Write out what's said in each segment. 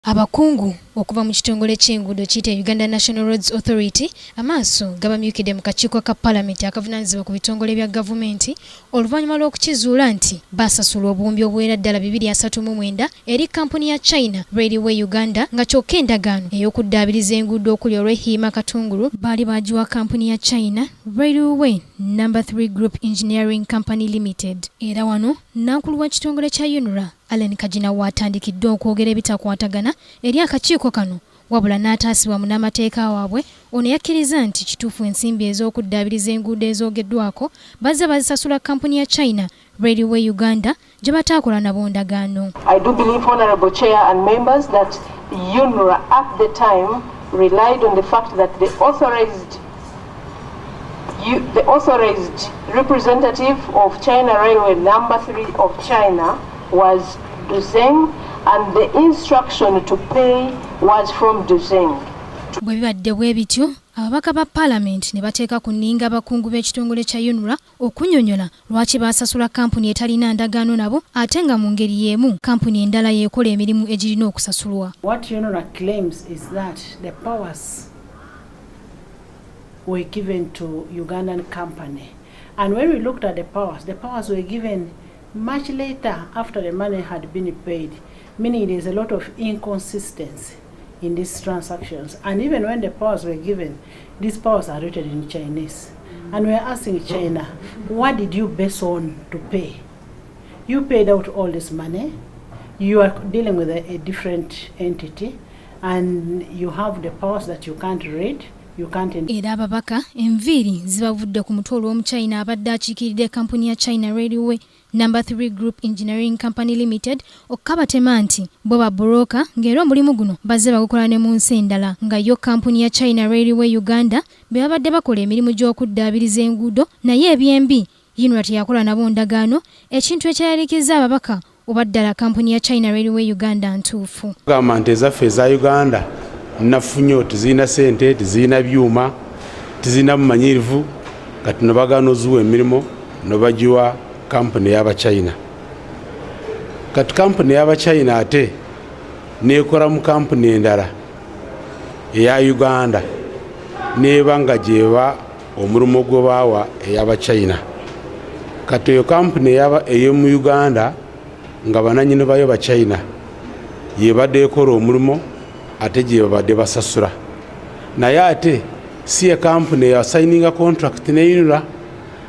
Abakungu okuva mu kitongole ky'enguudo kiyite Uganda National Roads Authority amaaso gabamyukidde mu kakiiko ka Parliament akavunaanyizibwa ku bitongole bya gavumenti oluvannyuma lw'okukizuula nti basasulwa obuwumbi obuwera ddala 239 eri kampuni ya China Railway Uganda nga kyokka endagaano ey'okuddaabiriza enguudo okuli olw'Ehiima Katungulu baali bagiwa kampuni ya China Railway No. 3 Group Engineering Company Limited. Era wano nankulu wa kitongole kya UNRA Allen Kajina watandikiddwa okwogera ebitakwatagana eri akakiiko kano wabula n'ataasibwa mu n'amateeka waabwe ono yakkiriza nti kituufu ensimbi ez'okuddaabiriza enguudo ezoogeddwako bazze bazisasula kampuni ya China Railway Uganda gye bataakola nabo ndagaano. I do believe, Honorable Chair and members, that UNRA at the time relied on the fact that the authorized representative of China Railway No. 3 of China was Duzeng, and the instruction to pay was from Duzeng. Bwe bibadde bwe bityo ababaka ba Parliament ne bateeka ku nninga abakungu b'ekitongole kya UNRA okunnyonnyola lwaki baasasula kampuni etalina ndagaano nabo ate nga mu ngeri y'emu kampuni endala yeekola emirimu egirina okusasulwa. What UNRA claims is that the powers were given to Ugandan company, and when we looked at the powers were given much later after the money had been paid, meaning there's a lot of inconsistency in these transactions. And even when the powers were given, these powers are written in Chinese. And we're asking China, what did you base on to pay? You paid out all this money, you are dealing with a different entity, and you have the powers that you can't read. Era ababaka enviiri zibavudde ku mutwe olw'Omuchina abadde akiikiridde kampuni ya China Railway No. 3 Group Engineering Company Limited okkabatema nti bo babulooka ng'era omulimu guno bazze bagukola ne mu nsi endala nga yo kampuni ya China Railway Uganda be babadde bakola emirimu gy'okuddaabiriza enguudo naye ebyembi UNRA teyakola nabo ndagaano ekintu ekyayalikiza ababaka oba ddala kampuni ya China Railway Uganda ntuufu. Gamba nti ezaffe eza Uganda nafunyo tizina sente tizina byuma tizina mumanyirivu kati nobagaana ozuwa emirimu nobagiwa kampuni y'aba China. Kati kampuni y'aba China ate nekola mu kampuni endala eya Uganda neba nga gyeba omulimu gwe baawa ey'aba China. Kati eyo kampuni eyo mu Uganda nga bananyini bayo ba China yebadde ekola omulimu ate gye babadde basasula naye ate si ya kampuni ya signing a contract ne UNRA.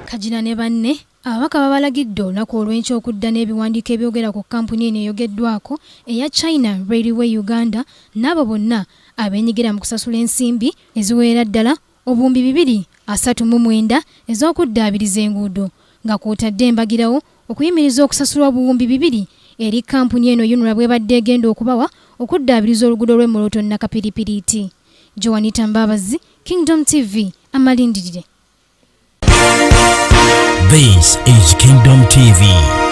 Kajina ne banne ababaka babalagidde olunaku olw'enkya okudda n'ebiwandiiko ebyogera ku kampuni eno eyogeddwako eya China Railway Uganda n'abo bonna abeenyigira mu kusasula ensimbi eziwera ddala obuwumbi 239 ez'okuddaabiriza enguudo nga kw'otadde embagirawo okuyimiriza okusasulwa obuwumbi 2 eri kampuni eno UNRA bw'ebadde egenda okubawa okuddaabiriza oluguudo lw'Emoroto Nakapiripiriti. Joanita Mbabazi, Kingdom TV, amalindirire. This is Kingdom TV.